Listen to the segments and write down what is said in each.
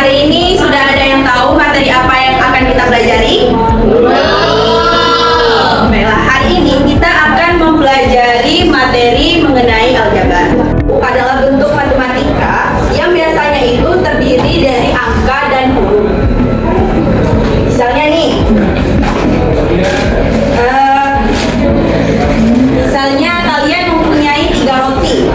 hari ini sudah ada yang tahu materi apa yang akan kita pelajari? Baiklah, hari ini kita akan mempelajari materi mengenai aljabar. Adalah bentuk matematika yang biasanya itu terdiri dari angka dan huruf. Misalnya nih, misalnya kalian mempunyai 3 roti.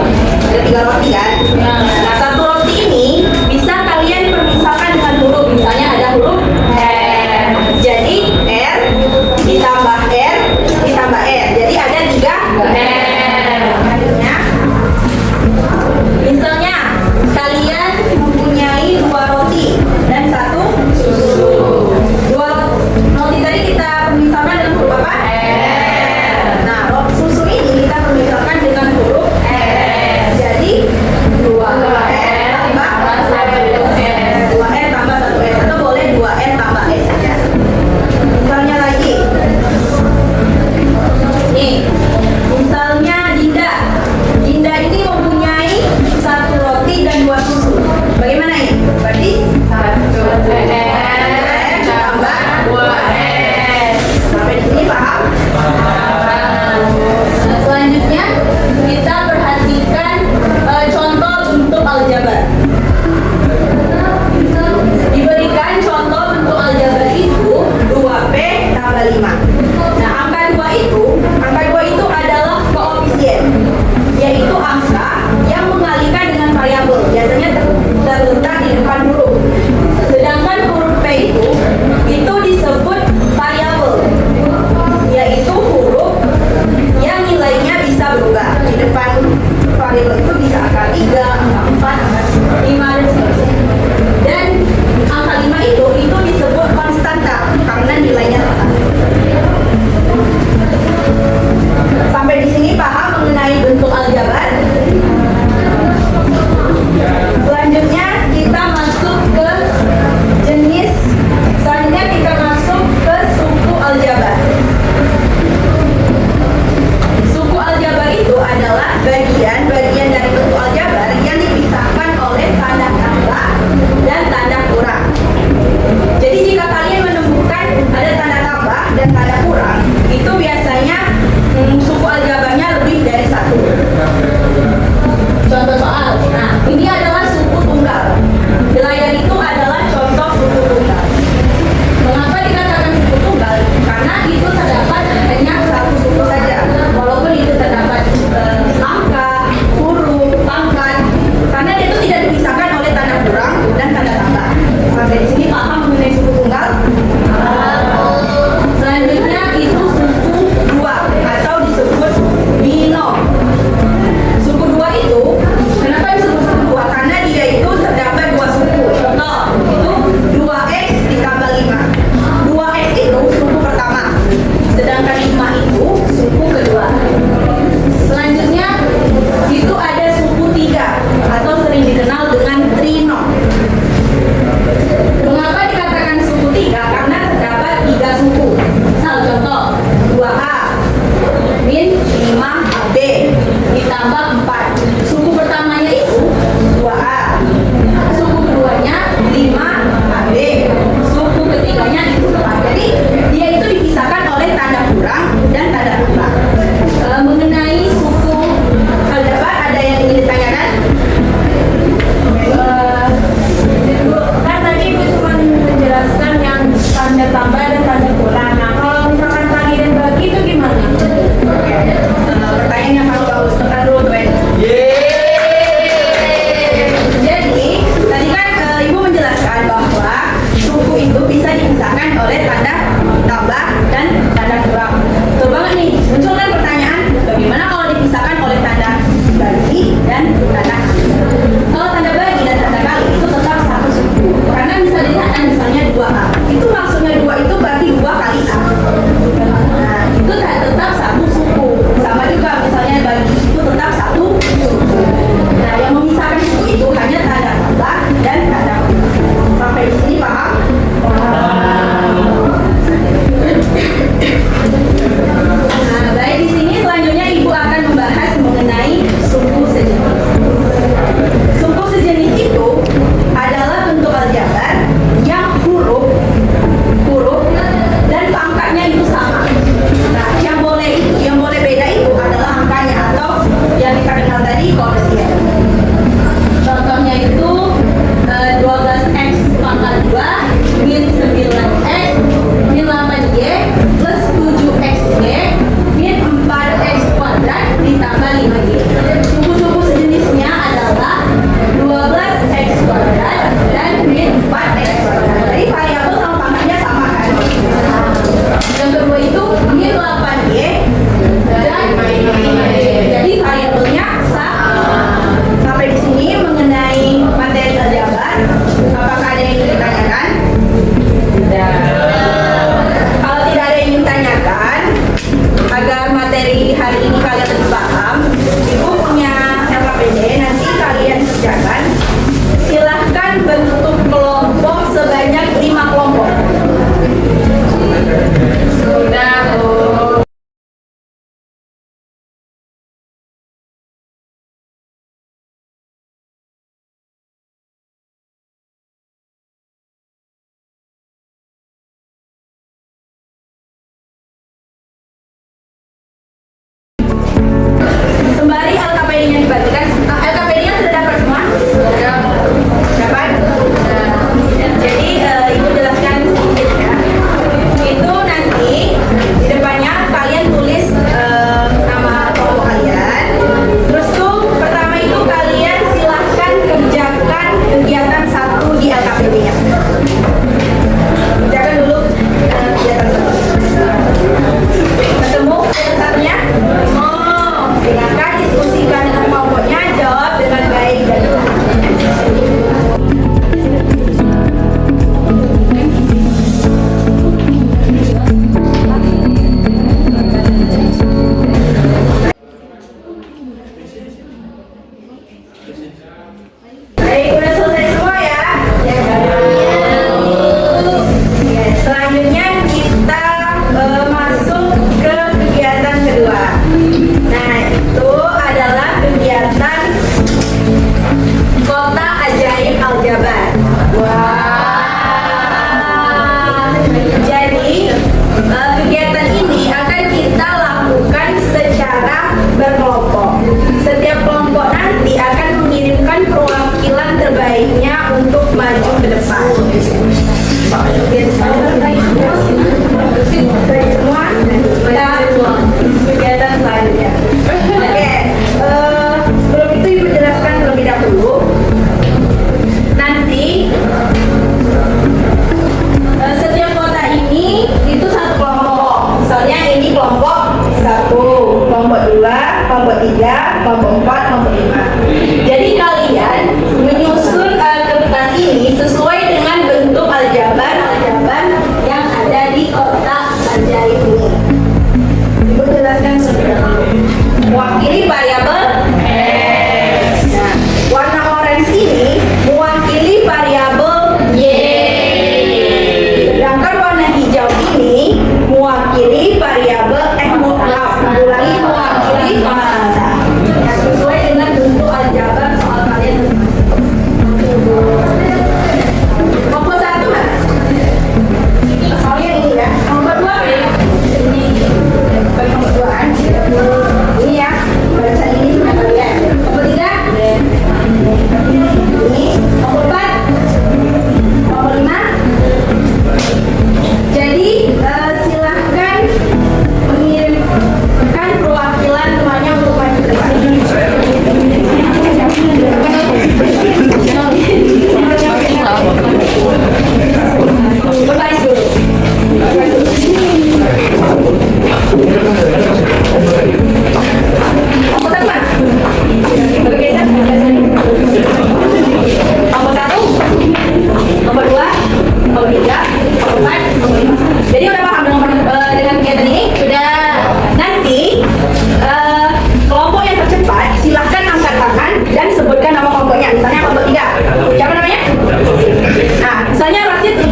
Ada 3 roti kan? Nah, satu roti ini bisa kalian permisalkan dengan huruf. Misalnya ada huruf R. Jadi R ditambah R ditambah R. Jadi ada 3 R. Misalnya kalian mempunyai 2 roti dan 1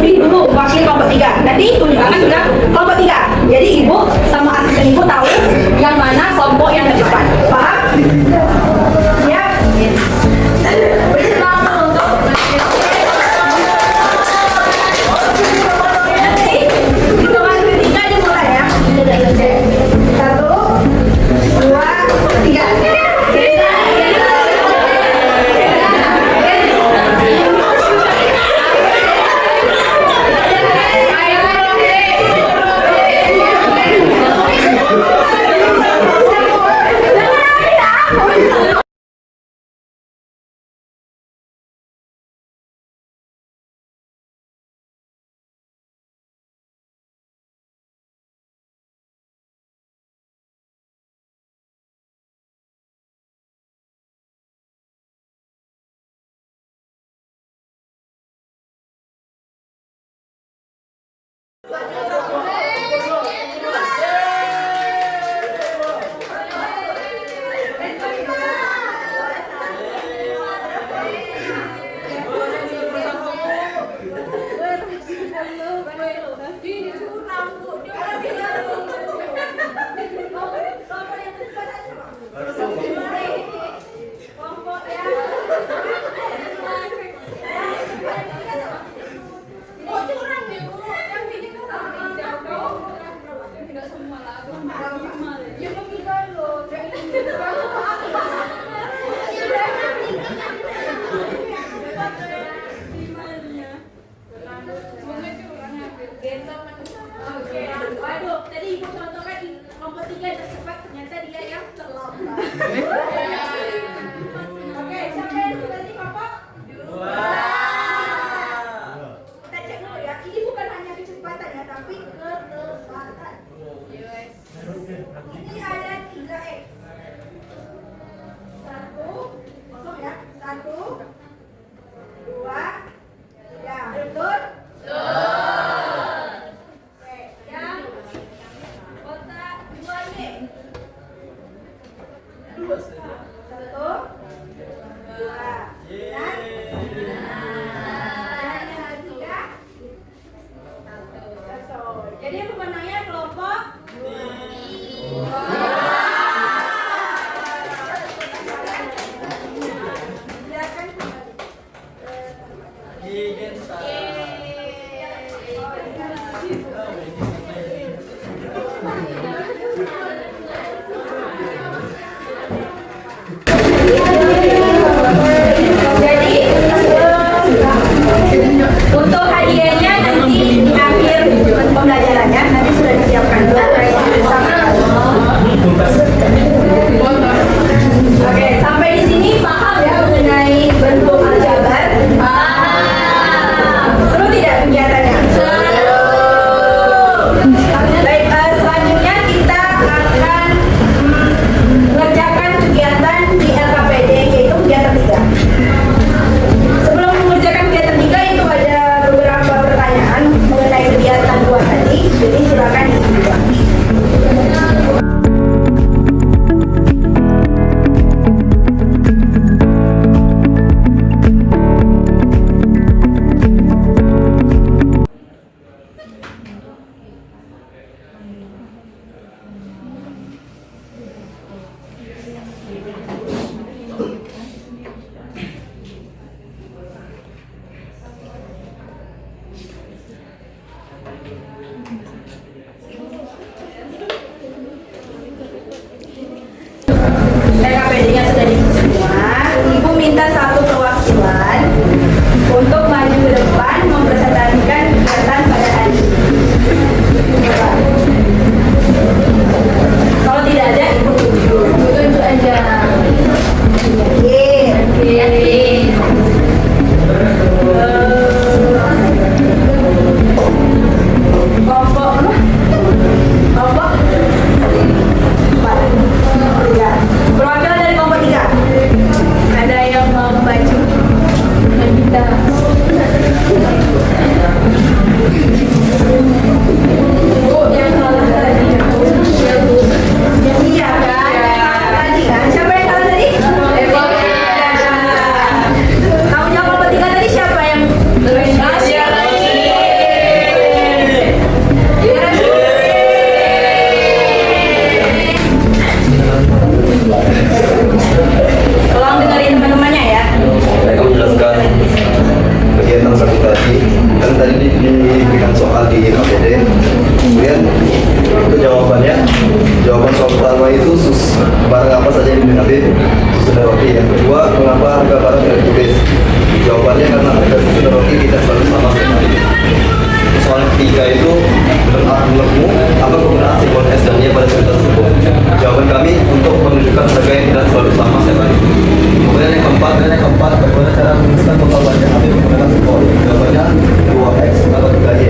Jupri dulu wakil kelompok 3. Nanti tunjangan juga kelompok 3. Jadi ibu sama asisten ibu tahu yang mana kelompok yang tercepat. Paham? Siap? Beri selamat untuk nanti hitungan ketiga dimulai ya. 1, 2, 3. Waduh, tadi ibu contohkan di kelompok 3 yang tercepat, ternyata dia yang terlambat. Oke, siapa yang sudah di kelompok 2? Kita cek dulu ya, ini bukan hanya kecepatan ya, tapi ketepatan. Ini ada 3X. 1, kosong ya. 1, 2, 3. Betul? Oke, yang kotak 2Y. Kan tadi diberikan soal di KPD, kemudian itu jawaban soal pertama itu barang apa saja yang didekati susu dan roti. Yang kedua, mengapa harga barang tidak ditulis? Jawabannya karena harga susu dan roti tidak selalu sama sekali. Soal ketiga itu menurutmu apa penggunaan simbol S dan Y pada cerita tersebut? Jawaban kami untuk menunjukkan harga yang tidak selalu sama sekali. Kemudian yang keempat, bagaimana cara menuliskan total belanja kami menggunakan simbol? Jawabannya 2X tambah 3Y,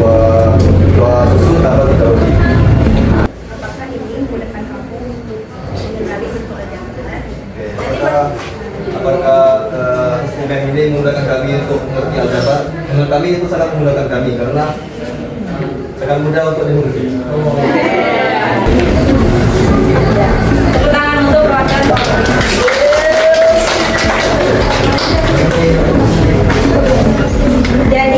2 susu tambah 3 roti. Apakah ini memudahkan kamu untuk mengenali bentuk yang benar? Apakah program ini memudahkan kami untuk mengerti aljabar? Menurut kami itu sangat memudahkan kami karena sangat mudah untuk dimengerti. Tepuk tangan untuk perwakilan Bapak. Jadi